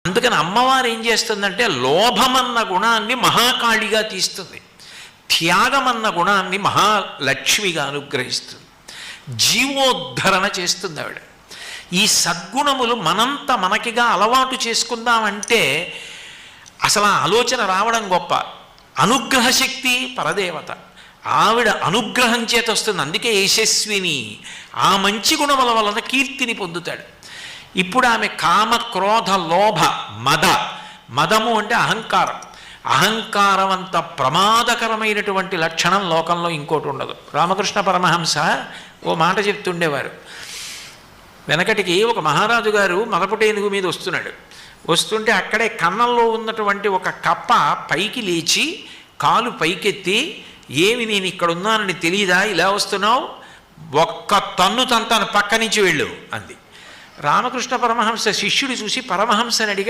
అందుకని అమ్మవారు ఏం చేస్తుందంటే లోభమన్న గుణాన్ని మహాకాళిగా తీస్తుంది, త్యాగమన్న గుణాన్ని మహాలక్ష్మిగా అనుగ్రహిస్తుంది, జీవోద్ధరణ చేస్తుంది ఆవిడ. ఈ సద్గుణములు మనంత మనకిగా అలవాటు చేసుకుందామంటే అసలు ఆ ఆలోచన రావడం గొప్ప. అనుగ్రహ శక్తి పరదేవత, ఆవిడ అనుగ్రహం చేత వస్తుంది. అందుకే యశస్విని, ఆ మంచి గుణముల వలన కీర్తిని పొందుతాడు. ఇప్పుడు ఆమె కామ క్రోధ లోభ మదము అంటే అహంకారం. అహంకారం అంత ప్రమాదకరమైనటువంటి లక్షణం లోకంలో ఇంకోటి ఉండదు. రామకృష్ణ పరమహంస ఓ మాట చెప్తుండేవారు. వెనకటికి ఒక మహారాజు గారు మదపుటేనుగు మీద వస్తుంటే అక్కడే కన్నంలో ఉన్నటువంటి ఒక కప్ప పైకి లేచి కాలు పైకెత్తి, ఏమి నేను ఇక్కడ ఉన్నానని తెలియదా, ఇలా వస్తున్నావు, ఒక్క తన్ను తంతాను, పక్క నుంచి వెళ్ళు అంది. రామకృష్ణ పరమహంస శిష్యుడు చూసి పరమహంసని అడిగాడు,